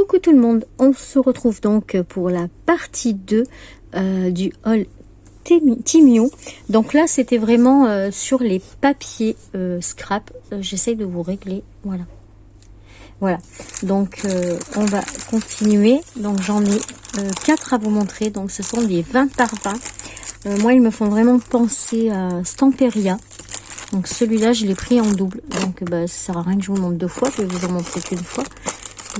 Coucou tout le monde, on se retrouve donc pour la partie 2 du haul Timiu. Donc là c'était vraiment sur les papiers scrap, j'essaye de vous régler, voilà, donc on va continuer. Donc j'en ai 4 à vous montrer, donc ce sont des 20 par 20. Moi ils me font vraiment penser à Stamperia. Donc celui-là je l'ai pris en double, donc ça sert à rien que je vous le montre deux fois, je vais vous en montrer qu'une fois.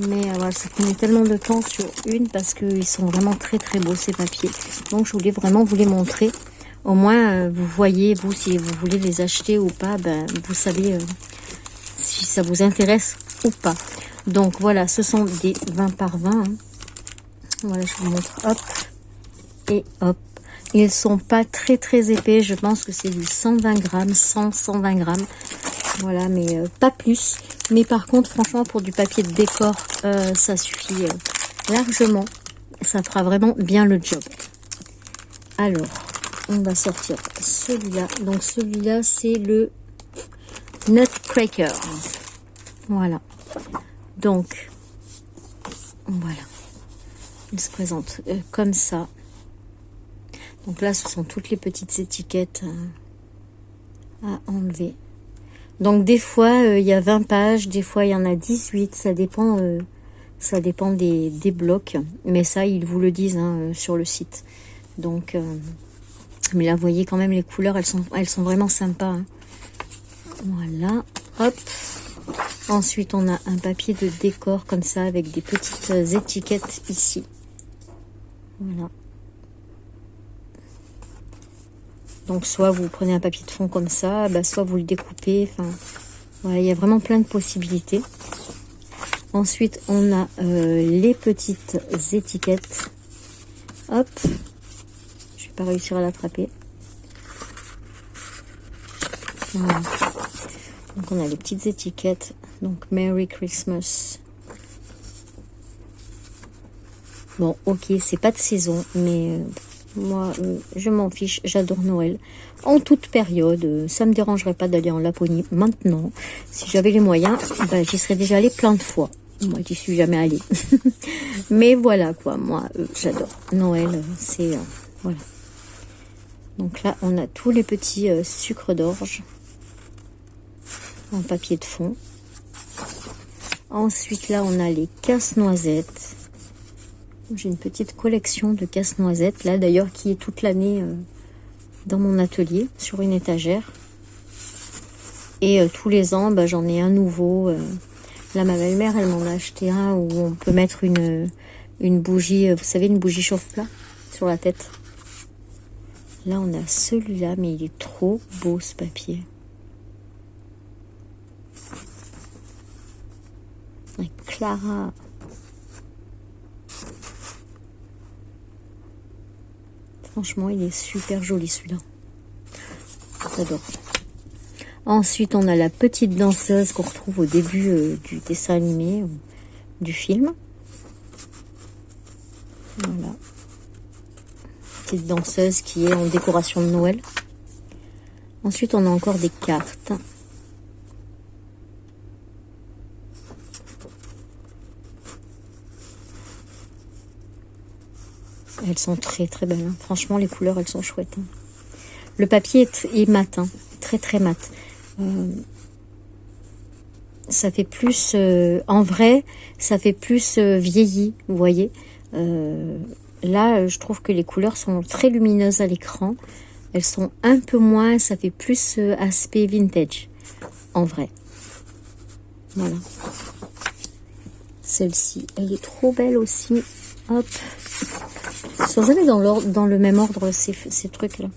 Mais voilà, ça prenait tellement de temps sur une parce qu'ils sont vraiment très très beaux ces papiers. Donc je voulais vraiment vous les montrer. Au moins vous voyez, vous, si vous voulez les acheter ou pas, vous savez si ça vous intéresse ou pas. Donc voilà, ce sont des 20 par 20. Hein. Voilà, je vous montre, hop et hop. Ils sont pas très très épais, je pense que c'est du 120 grammes, 100-120 grammes. Voilà, mais pas plus. Mais par contre, franchement, pour du papier de décor, ça suffit largement. Ça fera vraiment bien le job. Alors, on va sortir celui-là. Donc celui-là, c'est le Nutcracker. Voilà. Donc, voilà. Il se présente comme ça. Donc là, ce sont toutes les petites étiquettes à enlever. Donc des fois, il y a 20 pages, des fois il y en a 18, ça dépend des blocs. Mais ça, ils vous le disent hein, sur le site. Donc, mais là, vous voyez quand même les couleurs, elles sont vraiment sympas. Hein. Voilà, hop. Ensuite, on a un papier de décor comme ça, avec des petites étiquettes ici. Voilà. Donc soit vous prenez un papier de fond comme ça, soit vous le découpez. Enfin, voilà, il y a vraiment plein de possibilités. Ensuite, on a les petites étiquettes. Hop, je vais pas réussir à l'attraper. Voilà. Donc on a les petites étiquettes. Donc Merry Christmas. Bon, ok, c'est pas de saison, mais moi, je m'en fiche, j'adore Noël. En toute période, ça me dérangerait pas d'aller en Laponie maintenant. Si j'avais les moyens, j'y serais déjà allée plein de fois. Moi, j'y suis jamais allée. Mais voilà, quoi, moi, j'adore. Noël, c'est... voilà. Donc là, on a tous les petits sucres d'orge en papier de fond. Ensuite, là, on a les casse-noisettes. J'ai une petite collection de casse-noisettes, là d'ailleurs, qui est toute l'année dans mon atelier, sur une étagère. Et tous les ans, j'en ai un nouveau. Là, ma belle-mère, elle m'en a acheté un où on peut mettre une bougie, vous savez, une bougie chauffe-plat sur la tête. Là, on a celui-là, mais il est trop beau, ce papier. Avec Clara. Franchement, il est super joli celui-là. J'adore. Ensuite, on a la petite danseuse qu'on retrouve au début du dessin animé, du film. Voilà. Petite danseuse qui est en décoration de Noël. Ensuite, on a encore des cartes. Elles sont très très belles. Hein. Franchement, les couleurs, elles sont chouettes. Hein. Le papier est mat, hein. Très très mat. Ça fait plus... en vrai, ça fait plus vieilli, vous voyez. Là, je trouve que les couleurs sont très lumineuses à l'écran. Elles sont un peu moins... Ça fait plus aspect vintage, en vrai. Voilà. Celle-ci, elle est trop belle aussi. Hop. Ils sont jamais dans le même ordre, ces trucs-là.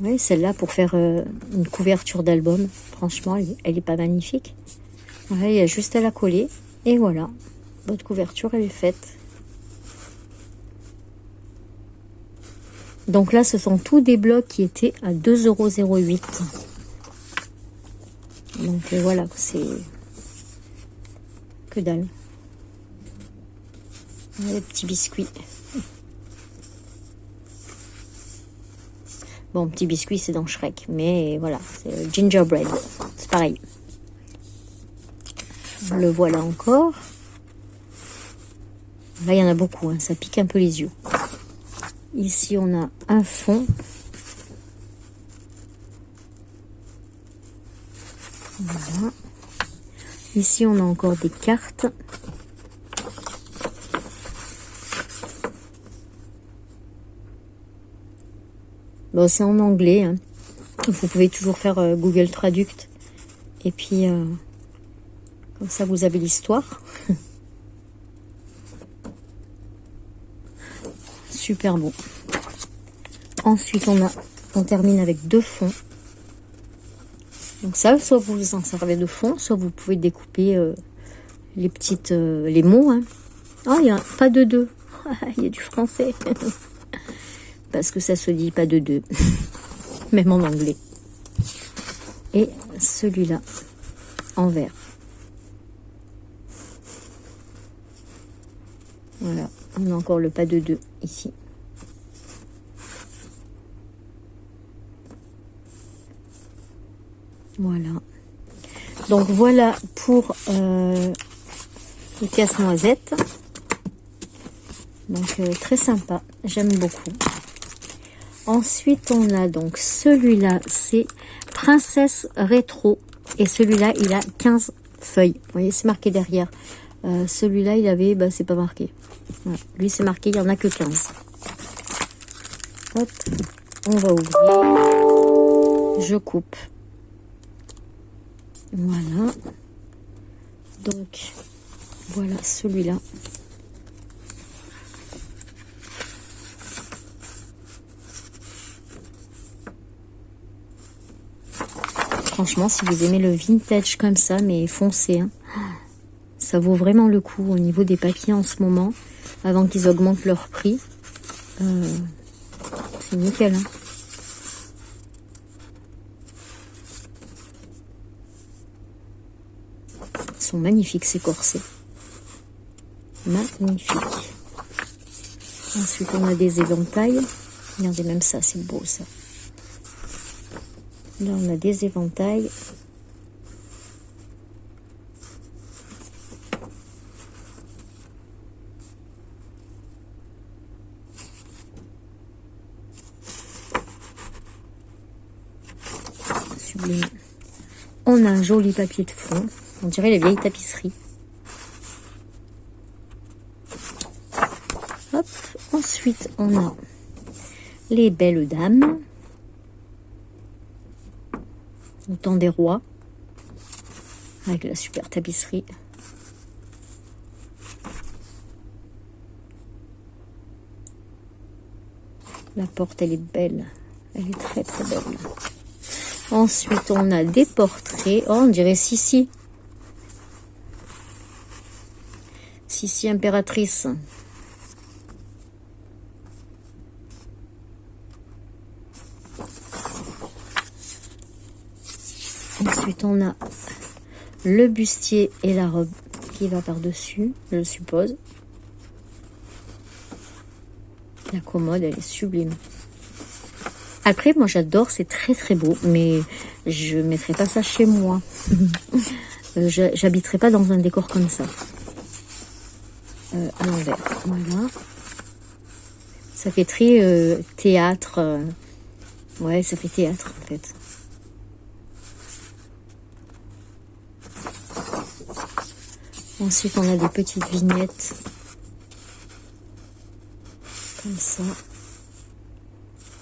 Oui, celle-là, pour faire une couverture d'album, franchement, elle est pas magnifique. Ouais, il y a juste à la coller. Et voilà, votre couverture, elle est faite. Donc là, ce sont tous des blocs qui étaient à 2,08 €. Donc voilà, c'est que dalle. Les petits biscuits. Bon, petit biscuit, c'est dans Shrek. Mais voilà, c'est gingerbread. C'est pareil. Le voilà encore. Là, il y en a beaucoup, hein, ça pique un peu les yeux. Ici, on a un fond. Voilà. Ici, on a encore des cartes. Bon, c'est en anglais, hein. Vous pouvez toujours faire Google Traduct. Et puis, comme ça, vous avez l'histoire. Super beau. Ensuite, on termine avec 2 fonds. Donc ça, soit vous vous en servez de fond, soit vous pouvez découper les petites, les mots. Hein. Ah, il n'y a pas de 2. Il y a du français. Parce que ça se dit pas de 2. Même en anglais. Et celui-là, en vert. Voilà, on a encore le pas de 2 ici. Voilà. Donc voilà pour le casse-noisette. Donc très sympa, j'aime beaucoup. Ensuite on a donc celui-là, c'est Princesse Rétro. Et celui-là il a 15 feuilles. Vous voyez, c'est marqué derrière. Celui-là il avait, bah c'est pas marqué. Voilà. Lui c'est marqué, il n'y en a que 15. Hop, on va ouvrir. Je coupe. Voilà. Donc, voilà celui-là. Franchement, si vous aimez le vintage comme ça, mais foncé, hein, ça vaut vraiment le coup au niveau des papiers en ce moment, avant qu'ils augmentent leur prix. C'est nickel, hein. Ils sont magnifiques ces corsets. Magnifiques. Ensuite, on a des éventails. Regardez, même ça, c'est beau ça. Là, on a des éventails. Sublime. On a un joli papier de fond. On dirait les vieilles tapisseries. Hop. Ensuite, on a les belles dames. Au temps des rois. Avec la super tapisserie. La porte, elle est belle. Elle est très très belle. Ensuite, on a des portraits. Oh, on dirait Sissi. Sissi impératrice. Ensuite, on a le bustier et la robe qui va par-dessus, je suppose. La commode, elle est sublime. Après, moi, j'adore, c'est très très beau, mais je ne mettrai pas ça chez moi. J'habiterai pas dans un décor comme ça. À l'envers, voilà. Ça fait très théâtre. Ouais, ça fait théâtre, en fait. Ensuite, on a des petites vignettes. Comme ça.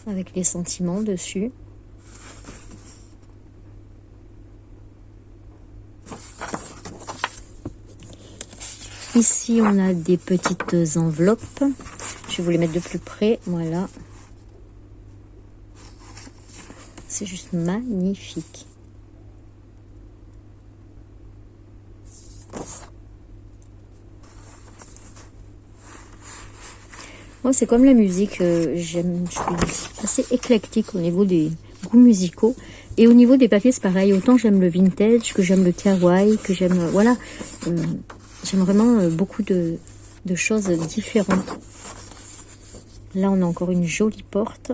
Avec les sentiments dessus. Ici, on a des petites enveloppes. Je vais vous les mettre de plus près. Voilà. C'est juste magnifique. Moi, c'est comme la musique. Je suis assez éclectique au niveau des goûts musicaux. Et au niveau des papiers, c'est pareil. Autant j'aime le vintage, que j'aime le kawaii, que j'aime... Voilà. J'aime vraiment beaucoup de choses différentes. Là, on a encore une jolie porte.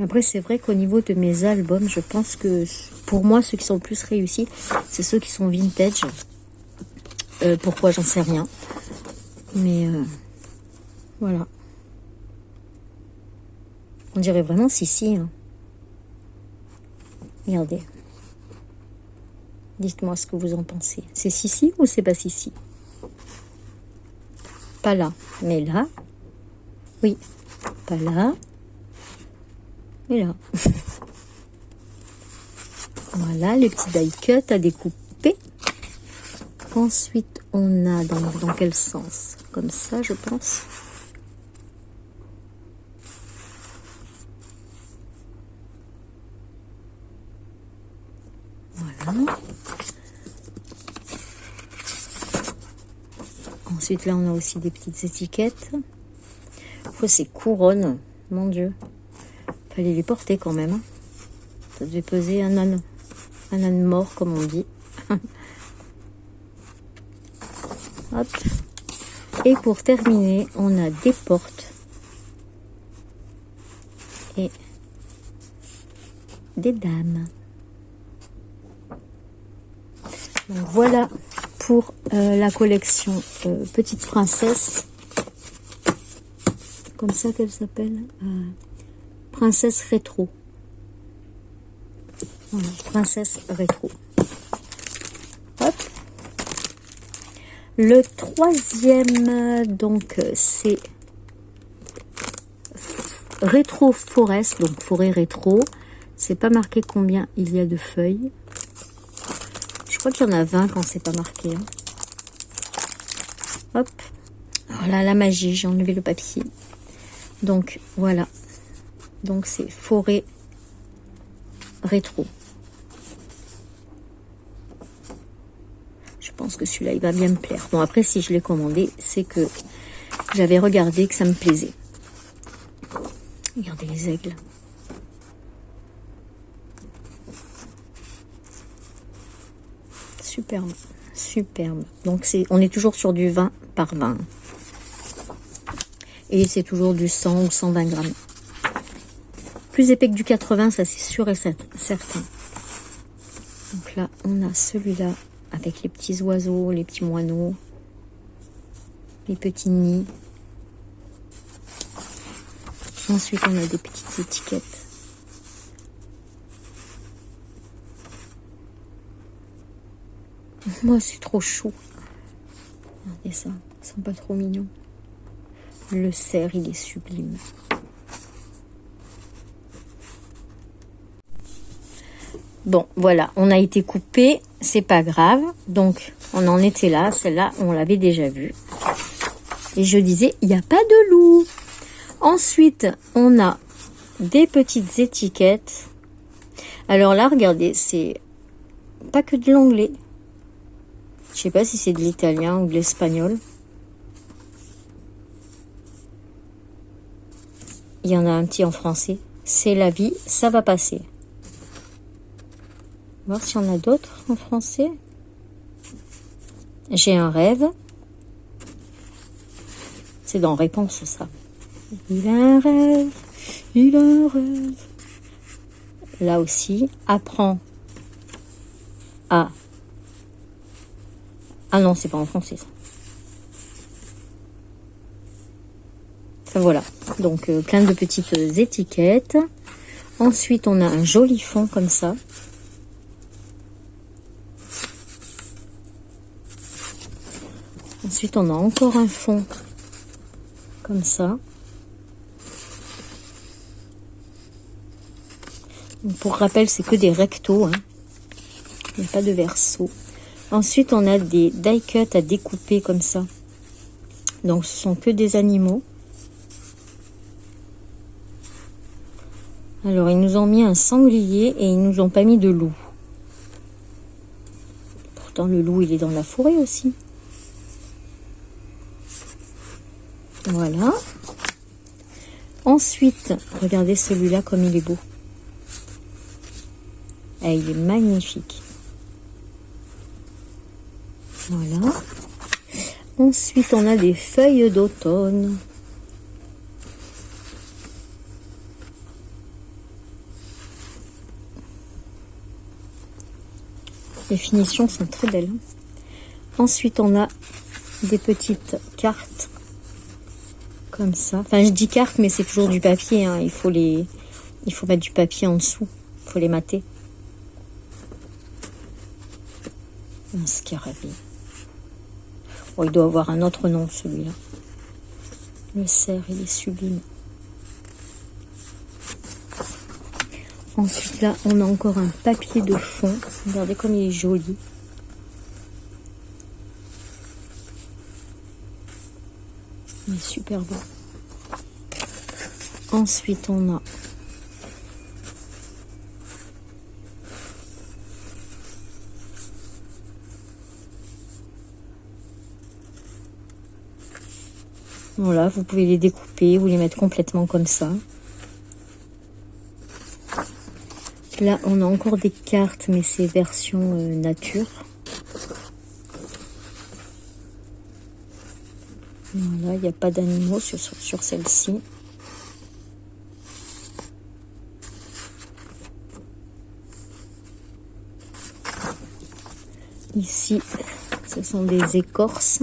Après, c'est vrai qu'au niveau de mes albums, je pense que pour moi, ceux qui sont le plus réussis, c'est ceux qui sont vintage. Pourquoi, j'en sais rien. Mais voilà. On dirait vraiment Sissi. Hein. Regardez. Dites-moi ce que vous en pensez. C'est Sissi ou c'est pas Sissi? Pas là, mais là. Oui, pas là. Mais là. Voilà, les petits die cut à découper. Ensuite, on a dans quel sens? Comme ça, je pense. Voilà. Ensuite, là, on a aussi des petites étiquettes. Oh, ces couronnes, mon Dieu. Fallait les porter quand même. Hein. Ça devait peser un âne mort, comme on dit. Hop. Et pour terminer, on a des portes et des dames. Donc voilà pour la collection Petite Princesse. Comme ça qu'elle s'appelle. Princesse Rétro. Voilà, Princesse Rétro. Hop. Le troisième, donc, c'est Rétro Forest, donc forêt rétro. C'est pas marqué combien il y a de feuilles. Je crois qu'il y en a 20 quand c'est pas marqué. Hein. Hop. Voilà la magie, j'ai enlevé le papier. Donc, voilà. Donc, c'est forêt rétro. Je pense que celui-là, il va bien me plaire. Bon, après, si je l'ai commandé, c'est que j'avais regardé que ça me plaisait. Regardez les aigles. Superbe, superbe. Donc, on est toujours sur du 20 par 20. Et c'est toujours du 100 ou 120 grammes. Plus épais que du 80, ça c'est sûr et certain. Donc là, on a celui-là avec les petits oiseaux, les petits moineaux, les petits nids. Ensuite, on a des petites étiquettes. Moi, c'est trop chaud. Regardez ça, ils sont pas trop mignons. Le cerf, il est sublime. Bon, voilà, on a été coupé, c'est pas grave. Donc, on en était là. Celle-là, on l'avait déjà vue. Et je disais, il n'y a pas de loup. Ensuite, on a des petites étiquettes. Alors là, regardez, c'est pas que de l'anglais. Je sais pas si c'est de l'italien ou de l'espagnol. Il y en a un petit en français. C'est la vie, ça va passer. On va voir s'il y en a d'autres en français. J'ai un rêve. C'est dans Réponse, ça. Il a un rêve, il a un rêve. Là aussi, apprends à... Ah non, c'est pas en français, ça. Enfin, voilà, donc plein de petites étiquettes. Ensuite, on a un joli fond comme ça. Ensuite, on a encore un fond comme ça. Donc, pour rappel, c'est que des rectos. Hein. Il n'y a pas de verso. Ensuite, on a des die cut à découper comme ça. Donc, ce sont que des animaux. Alors, ils nous ont mis un sanglier et ils nous ont pas mis de loup. Pourtant, le loup, il est dans la forêt aussi. Voilà. Ensuite, regardez celui-là comme il est beau. Et il est magnifique. Voilà. Ensuite, on a des feuilles d'automne. Les finitions sont très belles. Ensuite, on a des petites cartes comme ça. Enfin, je dis cartes, mais c'est toujours du papier. Hein. Il faut mettre du papier en dessous. Il faut les mater. Un scarabée. Oh, il doit avoir un autre nom, celui-là. Le cerf, il est sublime. Ensuite, là, on a encore un papier de fond. Regardez comme il est joli. Il est super beau. Ensuite, on a voilà, vous pouvez les découper ou les mettre complètement comme ça. Là, on a encore des cartes, mais c'est version nature. Voilà, il n'y a pas d'animaux sur celle-ci. Ici, ce sont des écorces.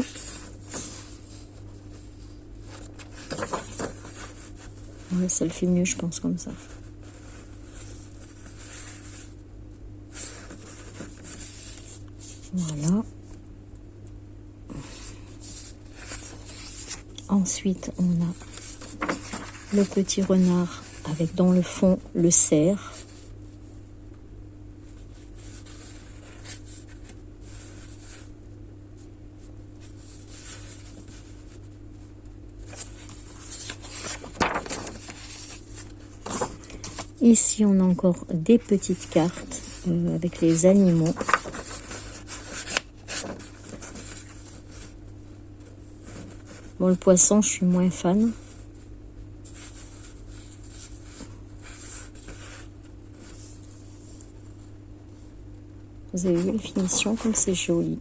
Ouais, ça le fait mieux, je pense, comme ça. Voilà. Ensuite, on a le petit renard avec dans le fond le cerf. Ici, on a encore des petites cartes avec les animaux. Bon, le poisson, je suis moins fan. Vous avez vu les finitions, comme c'est joli.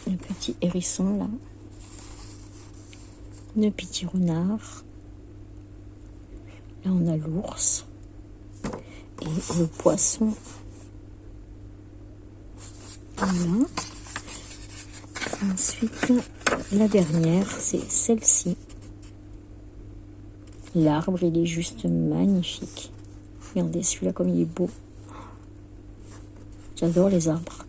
Le petit hérisson, là. Le petit renard. Là, on a l'ours. Et le poisson. Voilà. Ensuite, la dernière, c'est celle-ci. L'arbre, il est juste magnifique. Regardez celui-là comme il est beau. J'adore les arbres.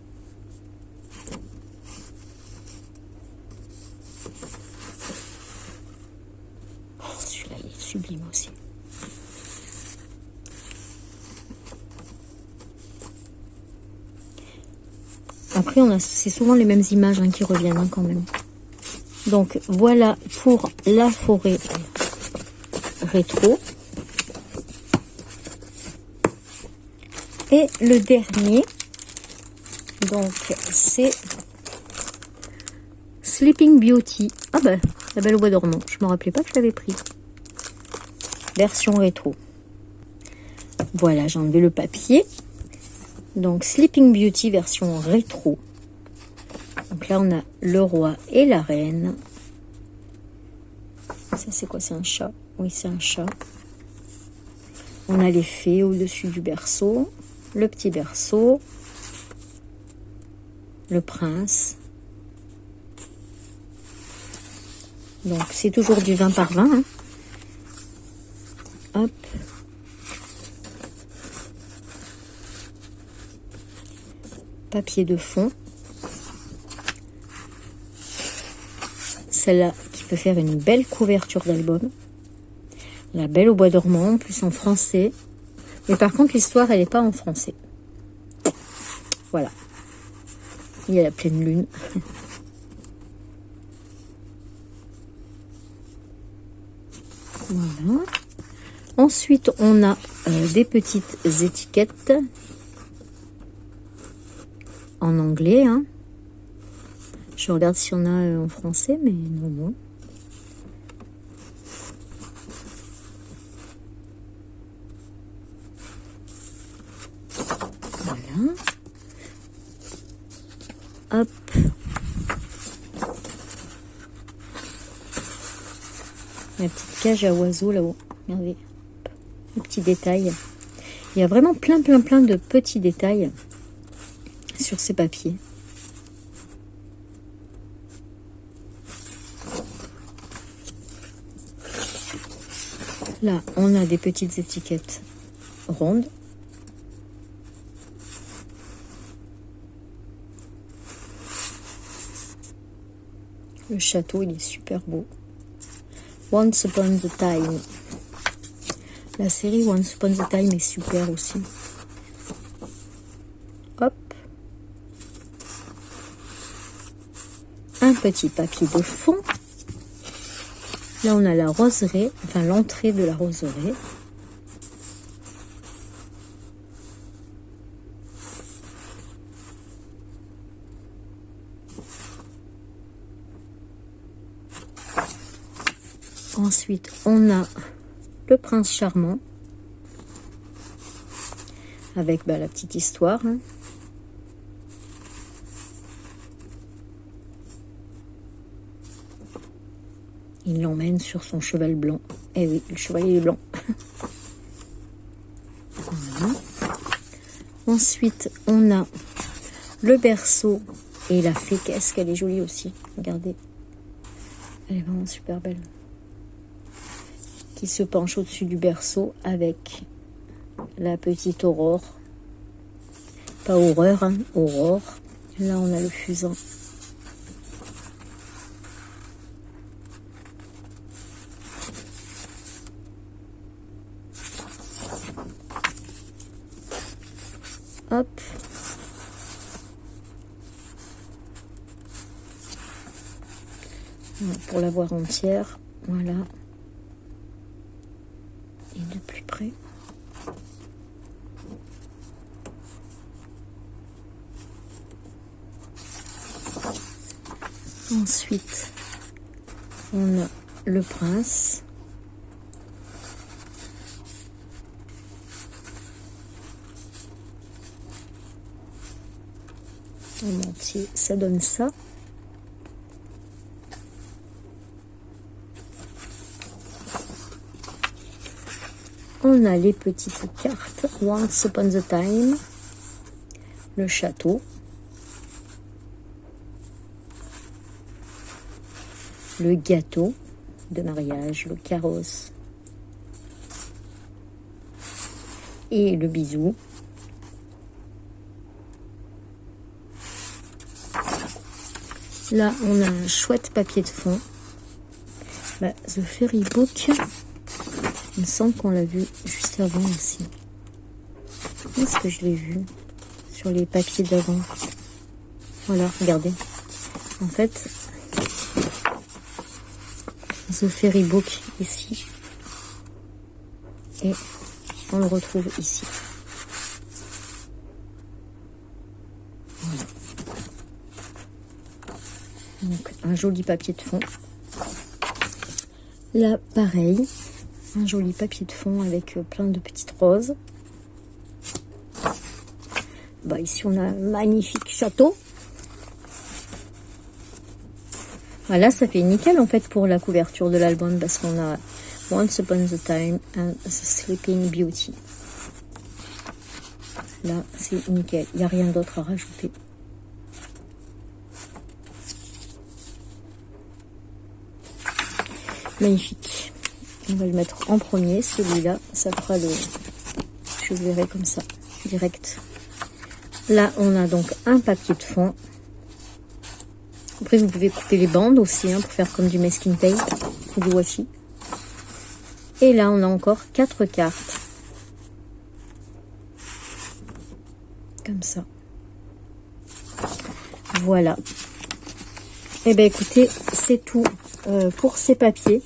Oh, celui-là, il est sublime aussi. Après, c'est souvent les mêmes images qui reviennent quand même. Donc, voilà pour la forêt rétro. Et le dernier, donc, c'est Sleeping Beauty. Ah ben, la Belle au bois dormant. Je me rappelais pas que je l'avais pris. Version rétro. Voilà, j'ai enlevé le papier. Donc, Sleeping Beauty version rétro. Donc là, on a le roi et la reine. Ça, c'est quoi? C'est un chat. Oui, c'est un chat. On a les fées au-dessus du berceau. Le petit berceau. Le prince. Donc, c'est toujours du 20 par 20. Hein. Hop. Papier de fond. Celle-là qui peut faire une belle couverture d'album. La Belle au bois dormant, en plus en français. Mais par contre, l'histoire, elle n'est pas en français. Voilà. Il y a la pleine lune. Voilà. Ensuite, on a des petites étiquettes en anglais. Hein. Je regarde s'il y en a en français, mais non. Voilà. Hop. La petite cage à oiseaux là-haut. Regardez. Le petit détail. Il y a vraiment plein de petits détails sur ces papiers. Là, on a des petites étiquettes rondes. Le château, il est super beau. Once Upon a Time. La série Once Upon a Time est super aussi. Hop. Un petit papier de fond. Là, on a la roseraie, enfin l'entrée de la roseraie. Ensuite, on a le prince charmant avec la petite histoire. Hein. Il l'emmène sur son cheval blanc. Eh oui, le chevalier est blanc. Voilà. Ensuite, on a le berceau et la fée. Qu'est-ce qu'elle est jolie aussi. Regardez. Elle est vraiment super belle. Qui se penche au-dessus du berceau avec la petite aurore. Pas horreur, hein, aurore. Là, on a le fusain. Hop. Pour la voir entière, voilà. Et de plus près. Ensuite, on a le prince. En entier, ça donne ça. On a les petites cartes. Once Upon a Time. Le château. Le gâteau de mariage. Le carrosse. Et le bisou. Là, on a un chouette papier de fond. The Fairy Book. Il me semble qu'on l'a vu juste avant aussi. Est-ce que je l'ai vu sur les papiers d'avant? Voilà, regardez. En fait, The Fairy Book ici. Et on le retrouve ici. Voilà. Donc, un joli papier de fond. Là, pareil. Un joli papier de fond avec plein de petites roses. Ici, on a un magnifique château. Voilà, ça fait nickel en fait pour la couverture de l'album parce qu'on a Once Upon a Time and the Sleeping Beauty. Là, c'est nickel. Il n'y a rien d'autre à rajouter. Magnifique. On va le mettre en premier, celui-là, ça fera le... Je le verrai comme ça, direct. Là, on a donc un papier de fond. Après, vous pouvez couper les bandes aussi, hein, pour faire comme du masking tape ou du washi. Et là, on a encore 4 cartes. Comme ça. Voilà. Et bien, écoutez, c'est tout pour ces papiers.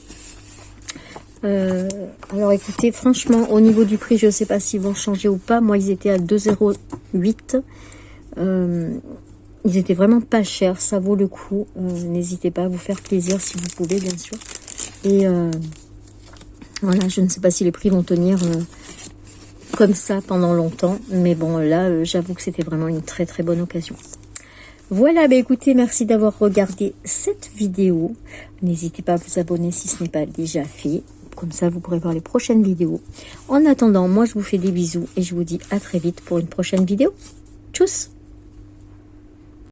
Alors écoutez, franchement, au niveau du prix, je ne sais pas s'ils vont changer ou pas. Moi, ils étaient à 2,08 €. Ils étaient vraiment pas chers, ça vaut le coup. N'hésitez pas à vous faire plaisir si vous pouvez, bien sûr. Et voilà, je ne sais pas si les prix vont tenir comme ça pendant longtemps. Mais bon, là, j'avoue que c'était vraiment une très très bonne occasion. Voilà, écoutez, merci d'avoir regardé cette vidéo. N'hésitez pas à vous abonner si ce n'est pas déjà fait. Comme ça, vous pourrez voir les prochaines vidéos. En attendant, moi, je vous fais des bisous et je vous dis à très vite pour une prochaine vidéo. Tchuss!